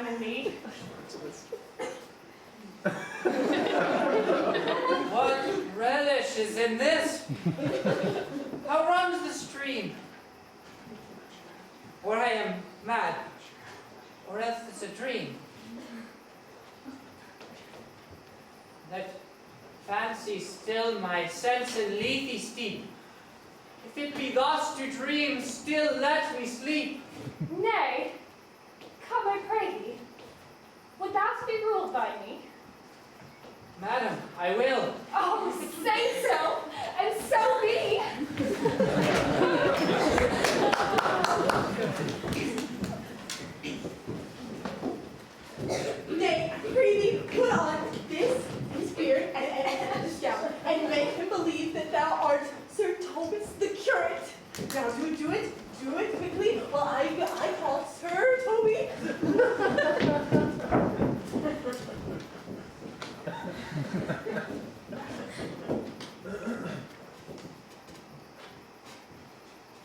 man than me. What relish is in this? How runs the stream? Or I am mad, or else it's a dream. Let fancy still my sense in lethe steep. If it be thus to dream, still let me sleep. Nay, come I pray thee, would that be ruled by me? Madam, I will. Oh, say so, and so be. Nay, I pray thee, put on this beard and this gown, and make him believe that thou art Sir Thomas the curate. Now do it quickly, while I call Sir Toby.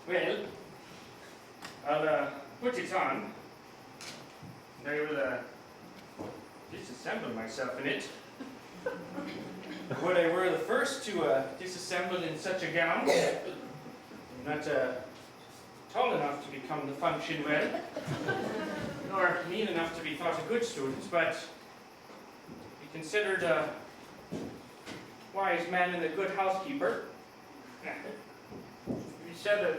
Well, I'll put it on. I will disassemble myself in it. Would I were the first to disassemble in such a gown. I'm not tall enough to become the function well, nor mean enough to be thought a good student, but be considered a wise man and a good housekeeper. You said a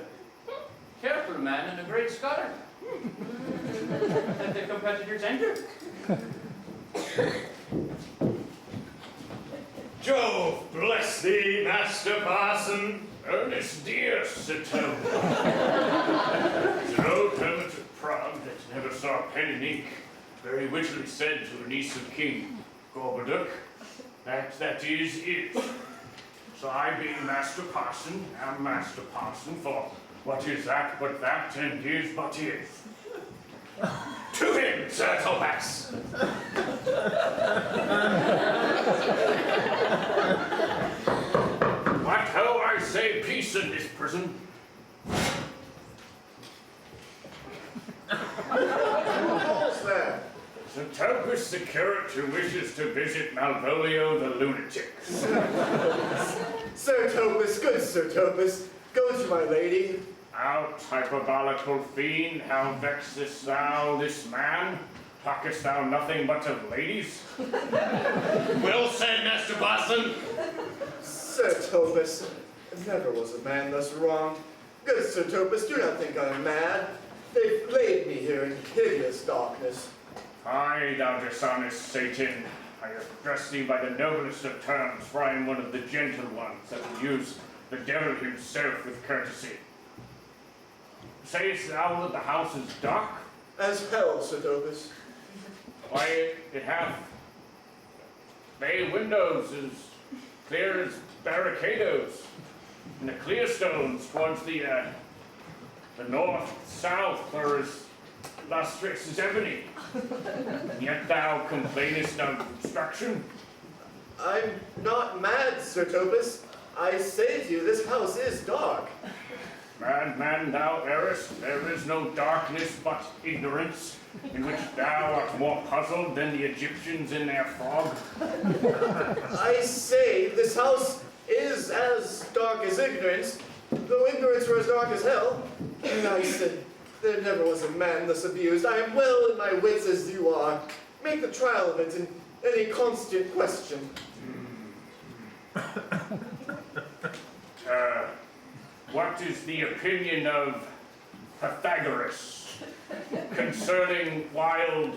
careful man and a great scholar. Let the competitors enter. Jove bless thee, Master Parson, earnest dear Sir Toby. An old hermit of Prague that never saw pen and ink, very wittily said to a niece of King Gorboduc, that is. So I, being Master Parson, am Master Parson, for what is that but that, and is but is. To him, Sir Thomas! What ho, I say peace in this prison. What's that? Sir Thomas the curate who wishes to visit Malvolio the lunatic. Sir Thomas, good Sir Thomas, go to my lady. Out, hyperbolical fiend, how vexest thou this man? Talkest thou nothing but of ladies? Well said, Master Parson. Sir Thomas, never was a man thus wronged. Good Sir Thomas, do not think I am mad. They've laid me here in hideous darkness. Aye, thou dishonest Satan. I address thee by the noblest of terms, for I am one of the gentle ones that will use the devil himself with courtesy. Sayest thou that the house is dark? As hell, Sir Thomas. Why, it hath bay windows as clear as barricadoes, and the clear stones towards the north, south, are as lustrous as ebony. And yet thou complainest of obstruction? I'm not mad, Sir Thomas. I say to you, this house is dark. Madman, thou errest. There is no darkness but ignorance, in which thou art more puzzled than the Egyptians in their fog. I say, this house is as dark as ignorance, though ignorance were as dark as hell. And I said, there never was a man thus abused. I am well in my wits as you are. Make the trial of it in any constant question. What is the opinion of Pythagoras concerning wild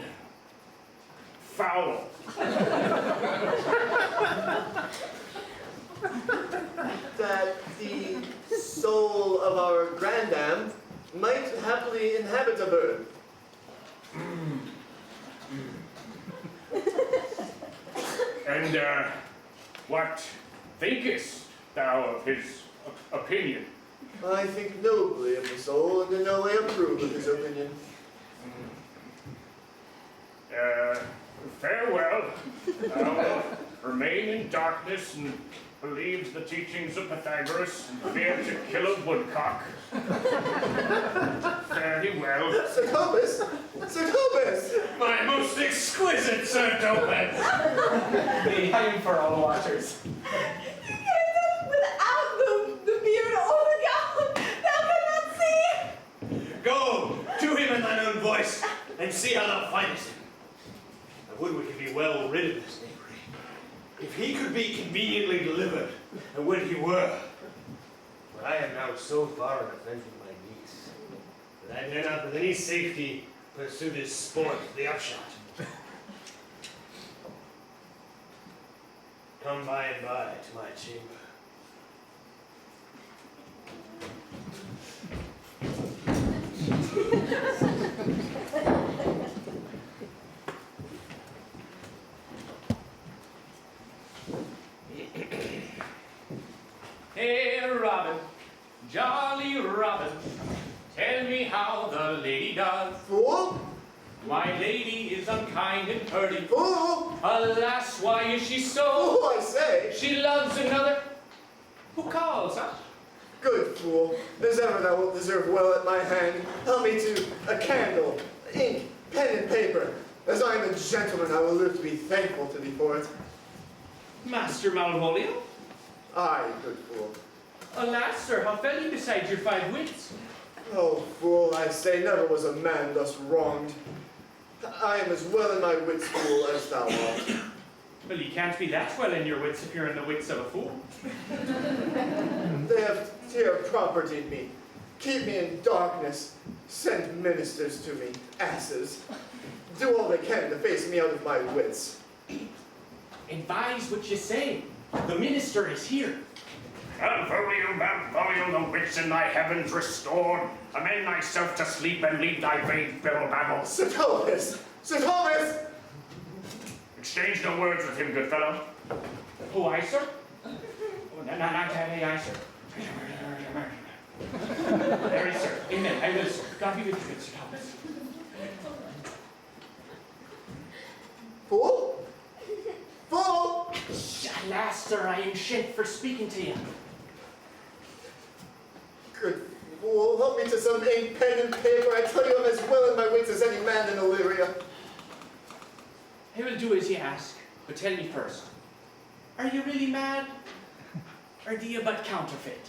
fowl? That the soul of our grandam might happily inhabit a bird. And what thinkest thou of his opinion? I think nobly of the soul, and in no way approve of his opinion. Farewell. Thou wilt remain in darkness and believes the teachings of Pythagoras and fear to kill a woodcock. Very well. Sir Thomas! Sir Thomas! My exquisite, Sir Tobin. I am for all watchers. You can't do it without the beard or the gown. Thou cannot see. Go to him in thine own voice, and see how thou findest him. I would we could be well rid of this knavery. If he could be conveniently delivered, and when he were. But I am now so far in offense with my niece, that I dare not with any safety pursue this sport to the upshot. Come by and by to my chamber. Hey, Robin, jolly Robin, tell me how the lady does. Fool! My lady is unkind and hurting. Fool! Alas, why is she so? Fool, I say! She loves another. Who calls, huh? Good fool, as ever thou wilt deserve well at my hand, help me to a candle, ink, pen, and paper. As I am a gentleman, I will live to be thankful to thee for it. Master Malvolio? Aye, good fool. Alas, sir, how fell you beside your 5 wits? Oh, fool, I say, never was a man thus wronged. I am as well in my wits, fool, as thou art. Well, you can't be that well in your wits if you're in the wits of a fool. They have here propertied me, keep me in darkness, send ministers to me, asses. Do all they can to face me out of my wits. Advise what you say. The minister is here. Malvolio, Malvolio, the wits in thy heavens restored. Amend thyself to sleep and leave thy vain fiddle babble. Sir Thomas! Sir Thomas! Exchange no words with him, good fellow. Oh, I, sir? Oh, not I, sir. Very, sir. Amen. I will, sir. God be with you, Sir Thomas. Fool? Fool! Alas, sir, I am shent for speaking to you. Good fool, help me to some ink, pen, and paper. I tell you I'm as well in my wits as any man in Illyria. I will do as you ask, but tell me first. Are you really mad? Or do you but counterfeit?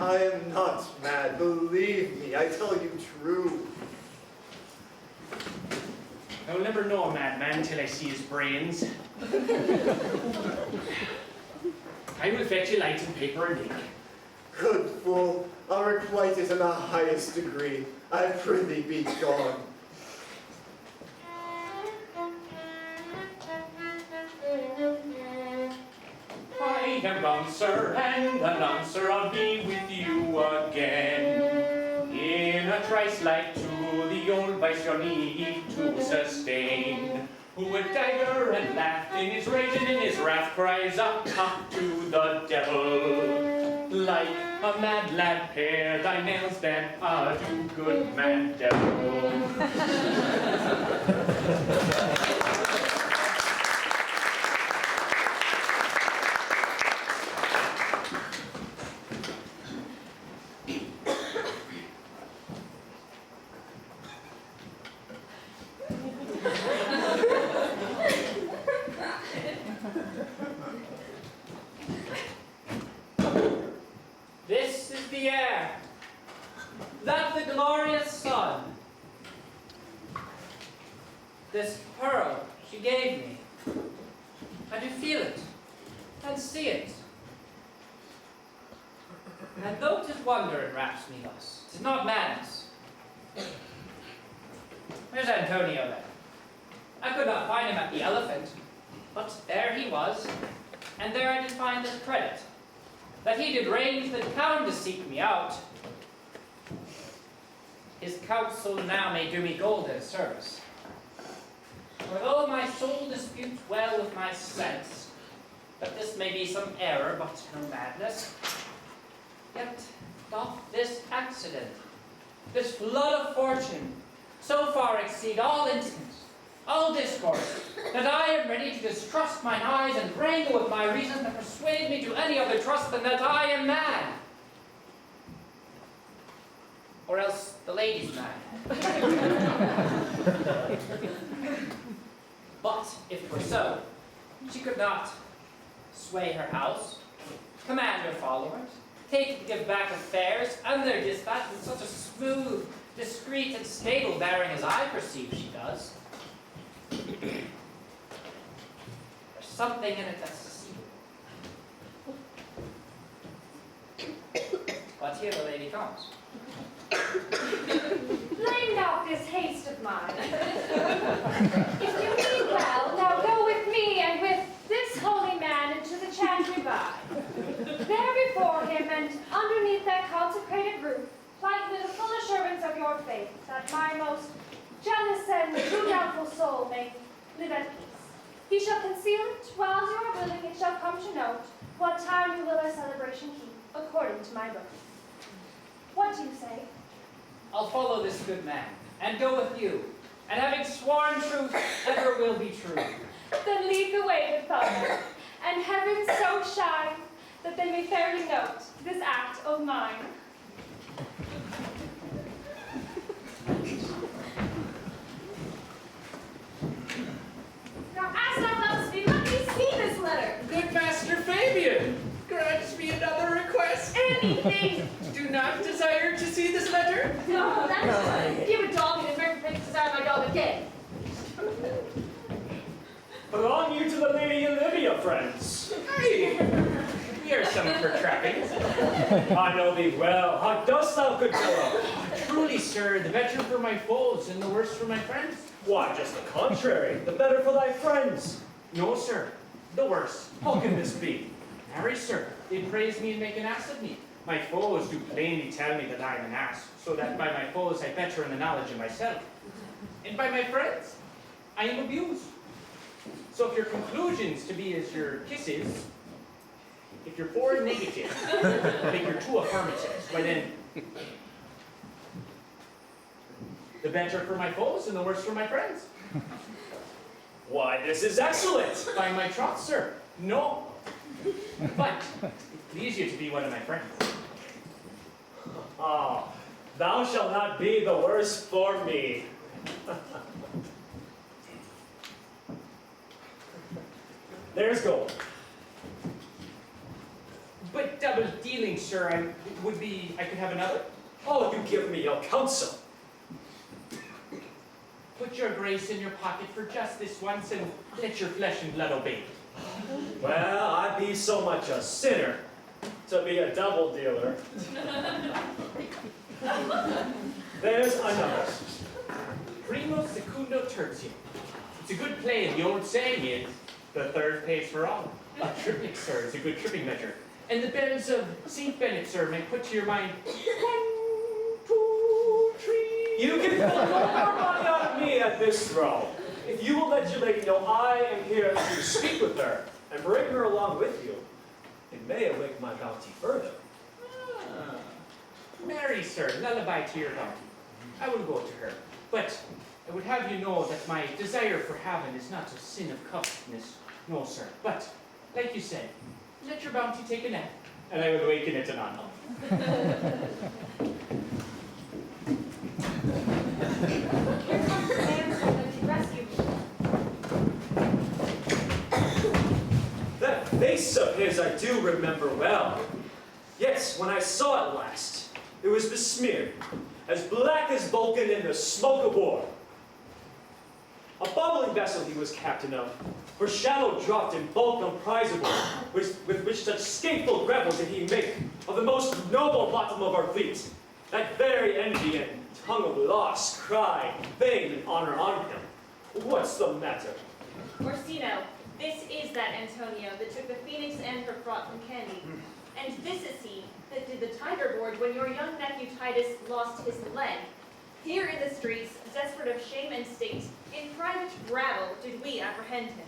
I am not mad, believe me, I tell you true. I will never know a madman till I see his brains. I will fetch you light and paper and ink. Good fool, I'll requite it in the highest degree. I prithee be gone. I am gone, sir, and anon, sir, I'll be with you again. In a trice like to the old vice your need to sustain. Who with dagger and laughed in his rage and in his wrath cries up to the devil. Like a mad lad, pare thy nails, then adieu, good man devil. This is the air, that the glorious sun. This pearl she gave me. I do feel it, and see it. And though 'tis wonder enwraps me thus, 'tis not madness. Where's Antonio then? I could not find him at the Elephant, but there he was, and there I did find this credit, that he did range the town to seek me out. His counsel now may do me golden service. For though my soul disputes well with my sense, that this may be some error, but no madness, yet doth this accident, this flood of fortune, so far exceed all instance, all discourse, that I am ready to distrust mine eyes and wrangle with my reason to persuade me to any other trust than that I am mad. Or else the lady's mad. But if it were so, she could not sway her house, command her followers, take and give back affairs and their dispatch with such a smooth, discreet, and stable bearing as I perceive she does. There's something in it that's deceivable. But here the lady comes. Blame not this haste of mine. If you mean well, now go with me and with this holy man into the chantry by. There before him and underneath that consecrated roof, plight with a full assurance of your faith, that my most jealous and too doubtful soul may live at peace. He shall conceal it, while you are willing it shall come to note what time you will our celebration keep, according to my book. What do you say? I'll follow this good man, and go with you, and having sworn truth, ever will be true. Then lead the way, good father, and heaven so shine that they may fairly note this act of mine. Now, as thou lovest me, let me see this letter. Good Master Fabian, grant me another request. Anything. Do not desire to see this letter? No, that's give a dog an American to desire my dog again. Belong you to the Lady Olivia, friends? Hey, we are some for trappings. I know thee well. How dost thou, good fellow? Truly, sir, the better for my foes and the worse for my friends. Why, just the contrary. The better for thy friends. No, sir, the worse. How can this be? Marry, sir, they praise me and make an ass of me. My foes do plainly tell me that I am an ass, so that by my foes I better in the knowledge of myself. And by my friends, I am abused. So if your conclusions to be as your kisses, if you're 4 negatives, but you're 2 affirmatives, why then, the better for my foes and the worse for my friends. Why, this is excellent. By my troth, sir, no. But it please you to be one of my friends. Ah, thou shalt not be the worse for me. There's gold. But double dealing, sir, I could have another. Oh, you give me your counsel. Put your grace in your pocket for just this once and let your flesh and blood obey. Well, I be so much a sinner to be a double dealer. There's another. Primo secundo tertio. It's a good play, and the old saying is, the third pays for all. A triptych, sir, is a good tripping measure. And the bells of St. Bennet, sir, may put to your mind 1, 2, 3. You can pull no more money out of me at this throw. If you will let your lady know I am here to speak with her and bring her along with you, it may awake my bounty further. Ah. Marry, sir, lullaby to your bounty. I will go to her. But I would have you know that my desire for heaven is not a sin of covetousness. No, sir. But, like you said, let your bounty take a nap, and I will awaken it anon. Here comes the manservant to rescue me. That face of his I do remember well. Yes, when I saw it last, it was besmeared, as black as Vulcan in the smoke of war. A bubbling vessel he was captain of, for shadow dropped in bulk unprizable, with which such skateful grapple did he make of the most noble bottom of our fleet. That very envy and tongue of loss cried fame and honor on him. What's the matter? Orsino, this is that Antonio that took the Phoenix and her fraught from Candy. And this is he that did the tiger board when your young nephew Titus lost his leg. Here in the streets, desperate of shame and state, in private rabble did we apprehend him.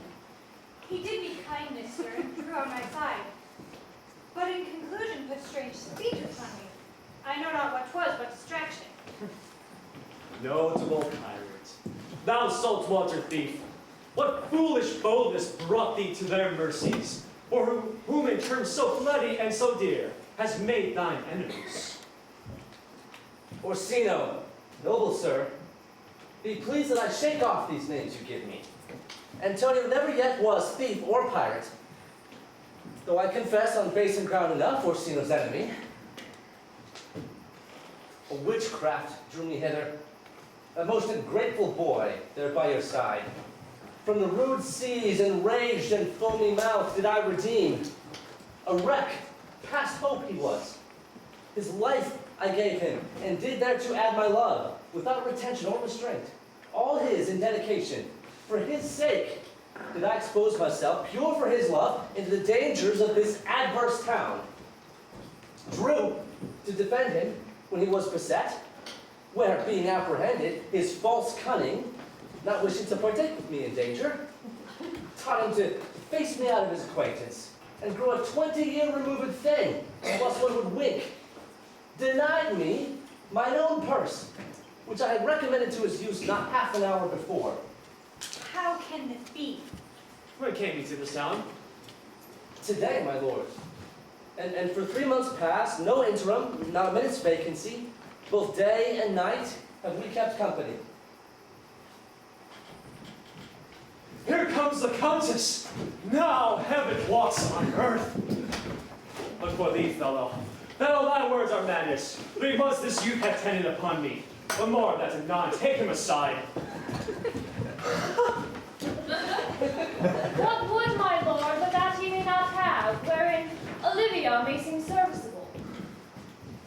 He did me kindness, sir, and drew on my side. But in conclusion put strange speeches on me. I know not what 'twas but distraction. Notable pirate, thou saltwater thief, what foolish boldness brought thee to their mercies, or whom in terms so bloody and so dear has made thine enemies? Orsino, noble sir, be pleased that I shake off these names you give me. Antonio never yet was thief or pirate, though I confess on base and ground enough Orsino's enemy. A witchcraft drew me hither, a most ungrateful boy there by your side. From the rude seas, enraged and foamy mouth, did I redeem. A wreck, past hope he was. His life I gave him, and did thereto add my love, without retention or restraint. All his in dedication. For his sake did I expose myself, pure for his love, into the dangers of this adverse town. Drew, to defend him when he was beset, where, being apprehended, his false cunning, not wishing to partake with me in danger, taught him to face me out of his acquaintance, and grow a 20-year removed thing, unless one would wink. Denied me mine own purse, which I had recommended to his use not half an hour before. How can this be? When came you to this town? Today, my lord. And for 3 months past, no interim, not a minute's vacancy, both day and night have we kept company. Here comes the Countess! Now heaven walks on earth! But for thee, fellow, though thy words are madness, 3 months this youth hath tended upon me. But more of that anon, take him aside. What would my lord but that he may not have, wherein Olivia may seem serviceable?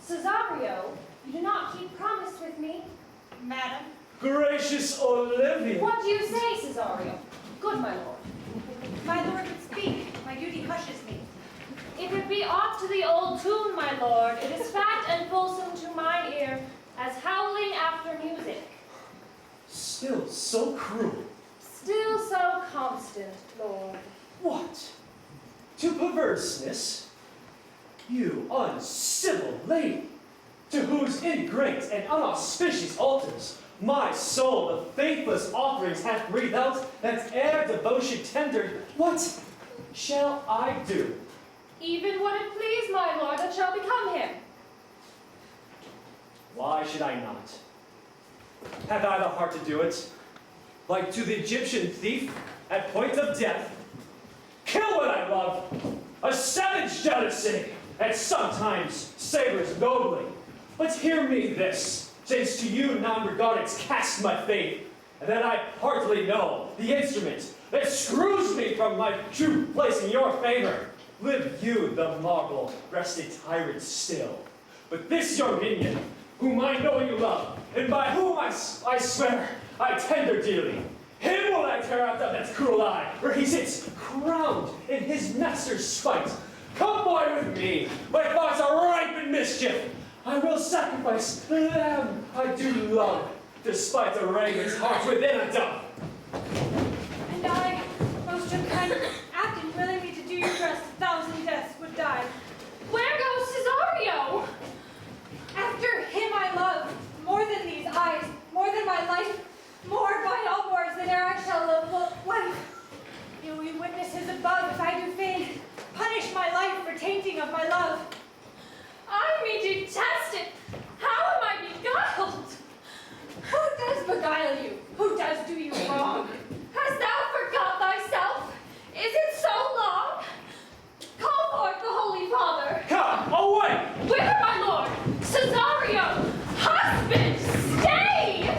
Cesario, you do not keep promise with me. Madam? Gracious Olivia! What do you say, Cesario? Good, my lord. My lord would speak. My duty hushes me. If it be aught to the old tune, my lord, it is fat and fulsome to mine ear, as howling after music. Still so cruel. Still so constant, lord. What? To perverseness? You uncivil lady, to whose ingrate and unauspicious altars my soul the faithless offerings hath breathed out, that ere devotion tendered, what shall I do? Even what it please my lord that shall become him. Why should I not? Have I the heart to do it? Like to the Egyptian thief at point of death? Kill what I love! A savage jealousy, and sometimes savors nobly. But hear me this, since to you non-regardance cast my faith, and that I partly know the instrument that screws me from my true place in your favor. Live you, the marble-breasted tyrant, still. But this your minion, whom I know you love, and by whom I swear I tender dearly, him will I tear out of that cruel eye, where he sits crowned in his master's spite. Come, boy, with me. My thoughts are ripe in mischief. I will sacrifice them I do love, despite the raven's heart within a dove. And I, most unkind, acting willingly to do your trust, 1,000 deaths would die. Where goes Cesario? After him I love, more than these eyes, more than my life, more by all wars than e'er I shall love life. You witnesses above, if I do fain, punish my life for tainting of my love. I may detest it. How am I beguiled? Who does beguile you? Who does do you wrong? Hast thou forgot thyself? Is it so long? Call forth the Holy Father. Come, away! Whither, my lord? Cesario! Husband, stay!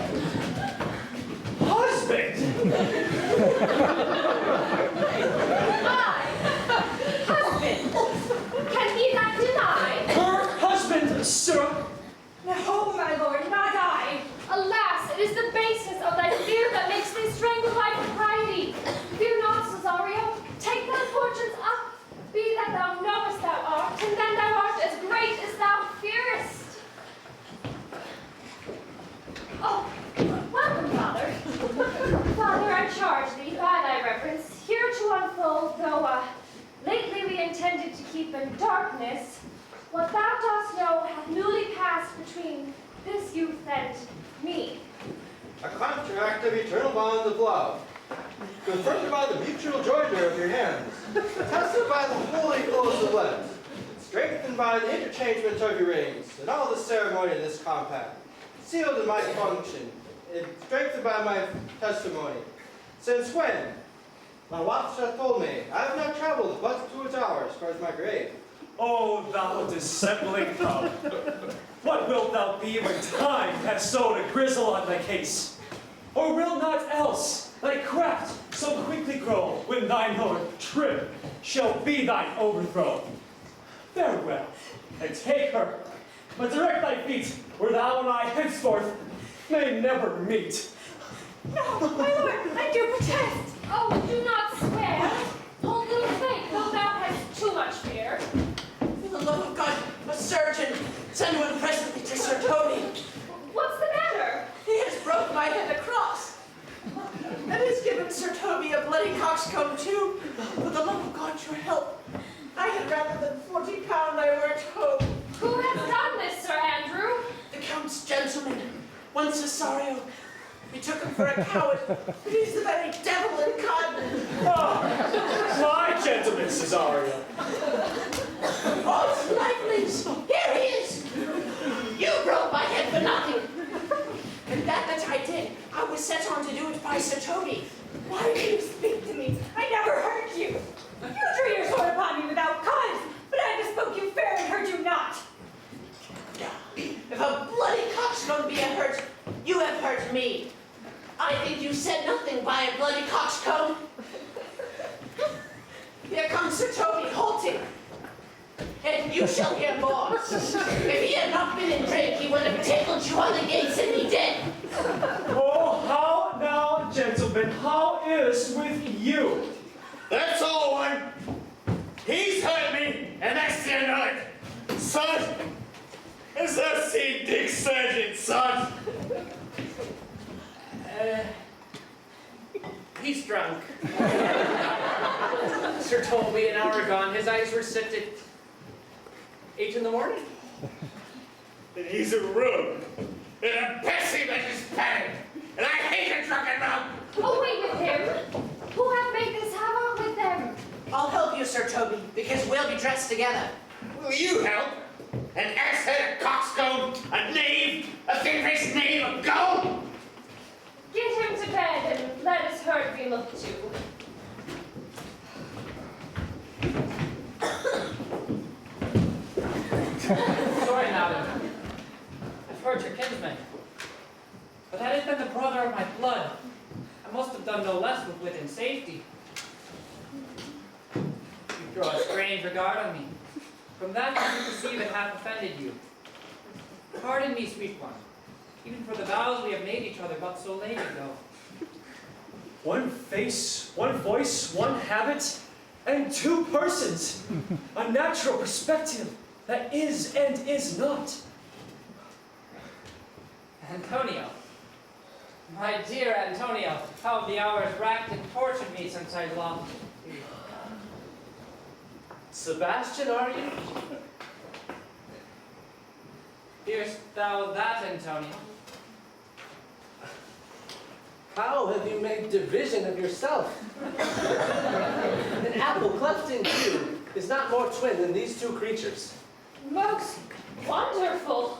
Husband! Husband! Can he not deny? Her husband, sir! No, my lord, not I. Alas, it is the baseness of thy fear that makes thee strangle thy propriety. Fear not, Cesario. Take thy fortunes up. Be that thou knowest thou art, and then thou art as great as thou fearest. Oh, welcome, Father. Father, I charge thee, by thy reverence, here to unfold, though lately we intended to keep in darkness, what thou dost know hath newly passed between this youth and me. A contract of eternal bond of love, confirmed by the mutual joinder of your hands, attested by the holy oaths of lead, strengthened by the interchangement of your rings, and all the ceremony of this compact, sealed in my function, and strengthened by my testimony. Since when, My watch hath told me, I have not traveled but 2 hours towards my grave. O thou dissembling cub, what wilt thou be when time hath sewed a grizzle on thy case? Or will not else thy craft so quickly grow, when thine lord Trim shall be thine overthrow? Farewell, and take her, but direct thy feet, where thou and I henceforth may never meet. No, my lord, I do protest. Oh, do not swear. Hold little faith, though thou hast too much fear. For the love of God, a surgeon, send one presently to Sir Toby. What's the matter? He has broke my head across. And has given Sir Toby a bloody coxcomb too. For the love of God, your help. I had rather than 40 pound I were at home. Who has done this, Sir Andrew? The Count's gentleman, one Cesario. We took him for a coward, but he's the very devil incarnate. Ah, my gentleman Cesario. Oh, Lightnings, here he is. You broke my head for nothing. And that I did, I was set on to do it by Sir Toby. Why do you speak to me? I never hurt you. You drew your sword upon me without cause, but I bespoke you fair and heard you not. If a bloody coxcomb be a hurt, you have hurt me. I think you said nothing by a bloody coxcomb. Here comes Sir Toby, halting. And you shall hear more. If he had not been in drink, he would have tickled you on the gates and he did. Oh, how now, gentlemen, how is with you? That's all one. He's hurt me, and that's the end of it. Son, has thou seen Dick Sargent, son? He's drunk. Sir told me an hour gone his eyes were set at 8 in the morning. Then he's a rogue, and a pessimist pattern, and I hate a drunken rogue. Away with him. Who hath made this havoc with them? I'll help you, Sir Toby, because we'll be dressed together. Will you help? An ass-head, a coxcomb, a knave, a thin-faced knave, a gull? Get him to bed and let his hurt be looked to. Sorry, madam. I've heard your kinsman. But had it been the brother of my blood, I must have done no less with wit and safety. You throw a strange regard on me. From that you perceive it hath offended you. Pardon me, sweet one, even for the vows we have made each other but so late ago. One face, one voice, one habit, and 2 persons. A natural perspective that is and is not. Antonio. My dear Antonio, how have the hours racked and tortured me since I lost you? Sebastian, are you? Fearest thou that, Antonio? How have you made division of yourself? An apple cleft in two is not more twin than these 2 creatures. Most wonderful.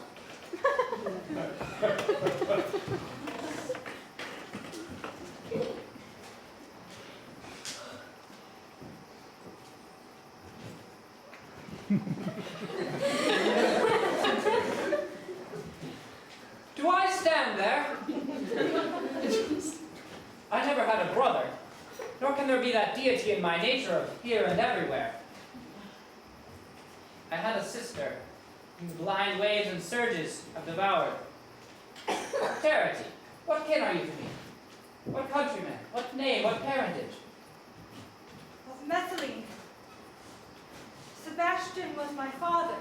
Do I stand there? I never had a brother, nor can there be that deity in my nature of here and everywhere. I had a sister, whom blind waves and surges have devoured. Charity, what kin are you to me? What countryman? What name? What parentage? Of Methyline. Sebastian was my father.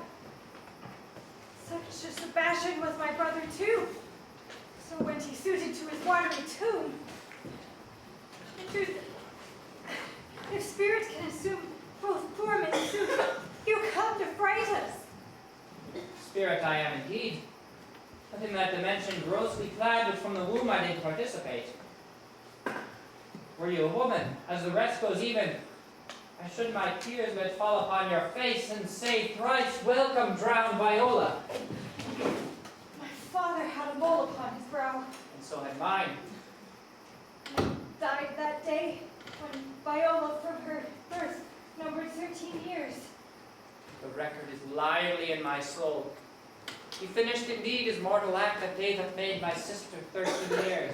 Such a Sebastian was my brother too. So went he suited to his watery tomb. In truth, if spirit can assume both form and suit, you come to fright us. Spirit I am indeed, but in that dimension grossly clad which from the womb I did participate. Were you a woman, as the rest goes even, I should my tears but fall upon your face and say thrice welcome, drowned Viola. My father had a mole upon his brow. And so had mine. Died that day when Viola from her birth numbered 13 years. The record is lively in my soul. He finished indeed his mortal act that day that made my sister 13 years.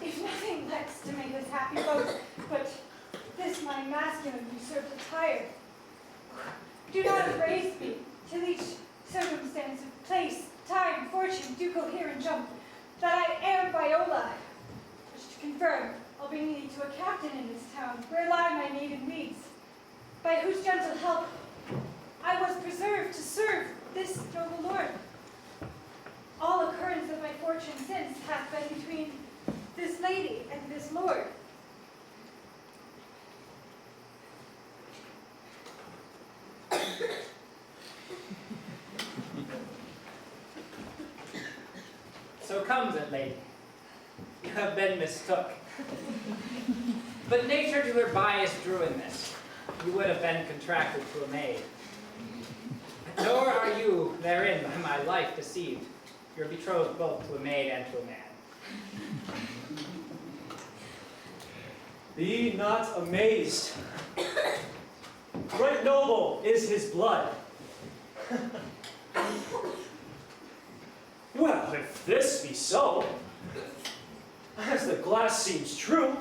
If nothing lacks to make us happy both, but this my masculine usurped attire, do not embrace me till each circumstance of place, time, fortune do cohere and jump, that I am Viola. Which to confirm, I'll bring thee to a captain in this town, where lie my maiden weeds, by whose gentle help I was preserved to serve this noble lord. All occurrence of my fortune since hath been between this lady and this lord. So comes it, lady. You have been mistook. But nature to her bias drew in this. You would have been contracted to a maid. Nor are you therein by my life deceived. You're betrothed both to a maid and to a man. Be not amazed. Right noble is his blood. Well, if this be so, as the glass seems true,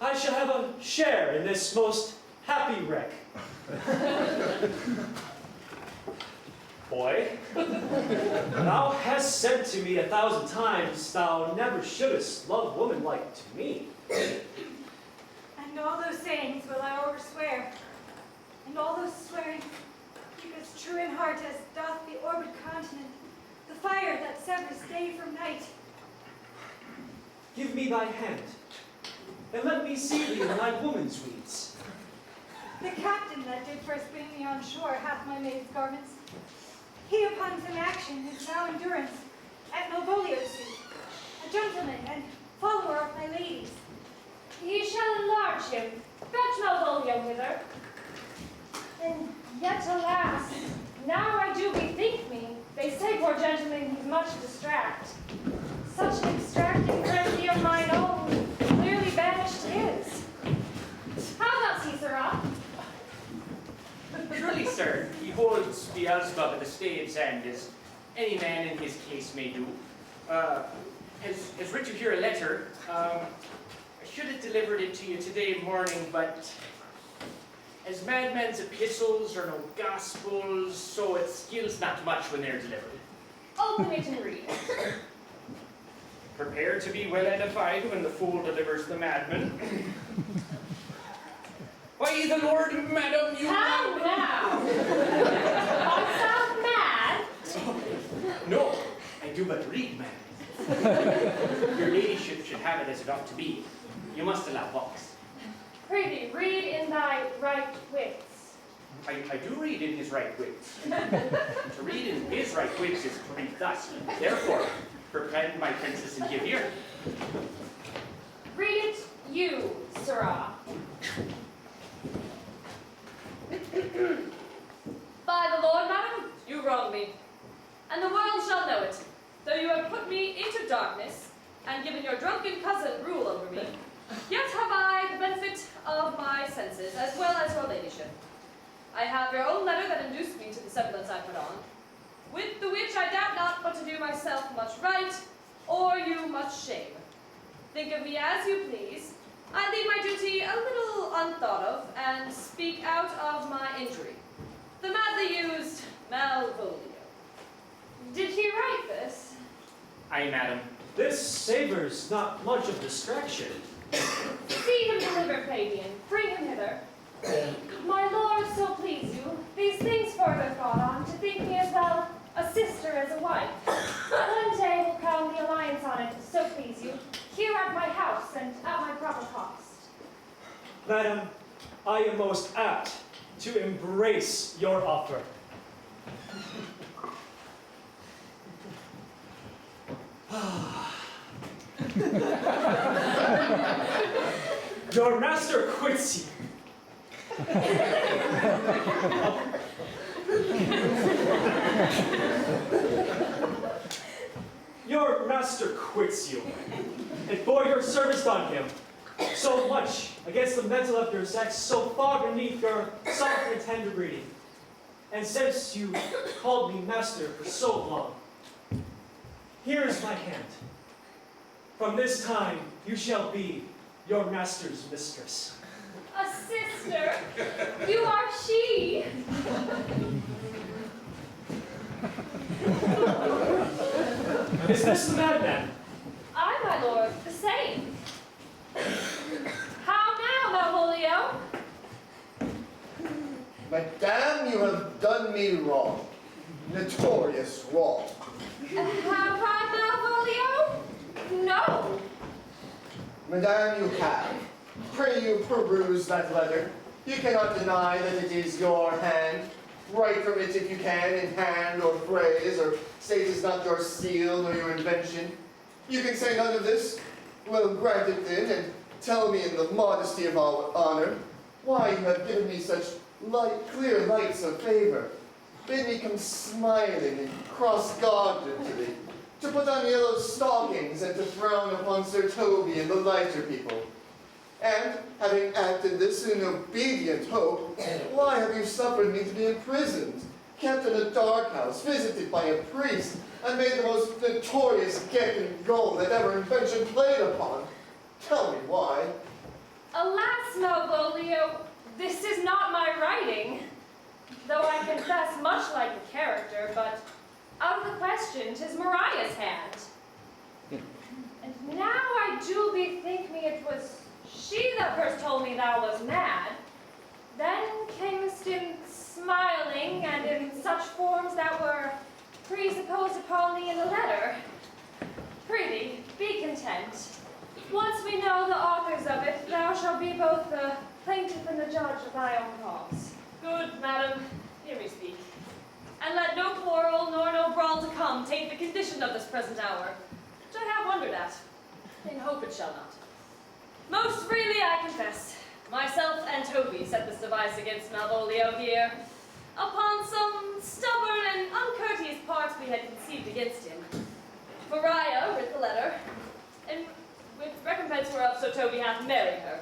I shall have a share in this most happy wreck. Boy, thou hast said to me 1,000 times thou never shouldest love woman like to me. And all those sayings will I overswear, and all those swearing keep as true in heart as doth the orbed continent, the fire that severs day from night. Give me thy hand, and let me see thee in thy woman's weeds. The captain that did first bring me on shore hath my maid's garments. He upon some action is now endurance at Malvolio's suit, a gentleman and follower of my lady's. Ye shall enlarge him. Fetch Malvolio hither. And yet, alas, now I do bethink me. They say, poor gentleman, he's much distract. Such an extracting frenzy of mine own clearly banished his. How thus, Sirrah? Truly, sir, he holds Beelzebub at the stave's end, as any man in his case may do. Has writ you here a letter. I should have delivered it to you today morning, but as madmen's epistles are no gospels, so it skills not much when they're delivered. Open it and read. Prepare to be well edified when the fool delivers the madman. By the Lord, madam, you... How now? Art thou mad? No, I do but read, madam. Your ladyship should have it as it ought to be. You must allow vox. Prithee, read in thy right wits. I do read in his right wits. To read in his right wits is to read thus. Therefore, prepare my princess and give ear. Read it you, Sirrah. By the Lord, madam, you wrong me, and the world shall know it, though you have put me into darkness, and given your drunken cousin rule over me, yet have I the benefit of my senses, as well as your ladyship. I have your own letter that induced me to the semblance I put on, with the which I doubt not but to do myself much right, or you much shame. Think of me as you please. I leave my duty a little unthought of, and speak out of my injury. The madly used Malvolio. Did he write this? Aye, madam. This savors not much of distraction. See him deliver, Fabian. Bring him hither. My lord, so please you, these things further thought on, to think me as well a sister as a wife. One day will crown the alliance on it, so please you, here at my house and at my proper cost. Madam, I am most apt to embrace your offer. Your master quits you. master quits you, and for your service on him, so much against the mental of your sex, so far beneath your soft and tender breeding, and since you called me master for so long, here is my hand. From this time, you shall be your master's mistress. A sister? You are she. Is this the madman? I, my lord, the same. How now, Malvolio? Madame, you have done me wrong. Notorious wrong. Have I, Malvolio? No. Madame, you have. Pray you peruse that letter. You cannot deny that it is your hand. Write from it if you can, in hand or phrase, or say it is not your seal nor your invention. You can say none of this. Well, grant it then, and tell me in the modesty of all honor, why you have given me such clear lights of favor. Bid me come smiling and cross-gartered to thee, to put on yellow stockings and to frown upon Sir Toby and the lighter people. And, having acted this in obedient hope, why have you suffered me to be imprisoned, kept in a dark house, visited by a priest, and made the most notorious get and go that ever invention played upon? Tell me why. Alas, Malvolio, this is not my writing, though I confess much like the character, but of the question, 'tis Mariah's hand. And now I do bethink me it was she that first told me thou was mad. Then camest in smiling, and in such forms that were presupposed upon thee in the letter. Prithee, be content. Once we know the authors of it, thou shalt be both the plaintiff and the judge of thy own cause. Good, madam, hear me speak. And let no quarrel nor no brawl to come taint the condition of this present hour, which I have wondered at, in hope it shall not. Most freely I confess, myself and Toby set this device against Malvolio here, upon some stubborn and uncourteous parts we had conceived against him. Maria writ the letter, and with recompense whereof so Toby hath married her.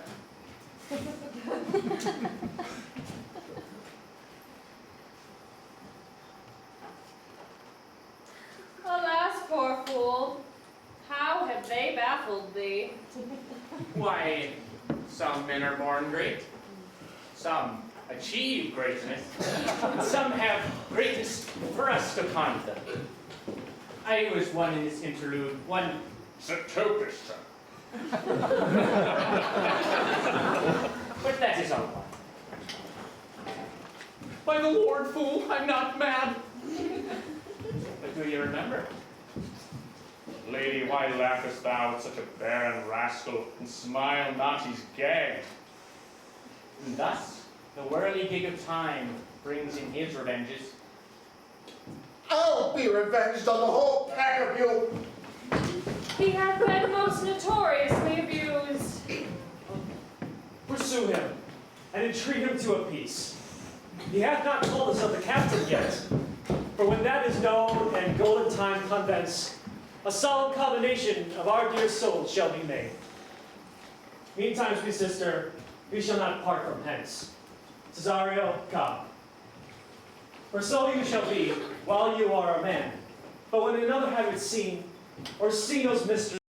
Alas, poor fool, how have they baffled thee? Why, some men are born great, some achieve greatness, and some have greatness thrust upon them. I was one in this interlude, one Satopista. but that is all one. By the Lord, fool, I'm not mad. But do you remember? Lady, why laughest thou at such a barren rascal, and smile not, he's gagged? And thus, the whirligig of time brings in his revenges. I'll be revenged on the whole pack of you. He hath been most notoriously abused. Pursue him, and entreat him to a peace. He hath not told us of the captain yet, for when that is known and golden time convents, a solemn combination of our dear souls shall be made. Meantime, sweet sister, we shall not part from hence. Cesario, come. For so you shall be, while you are a man. But when another have it seen, or seen those mysteries,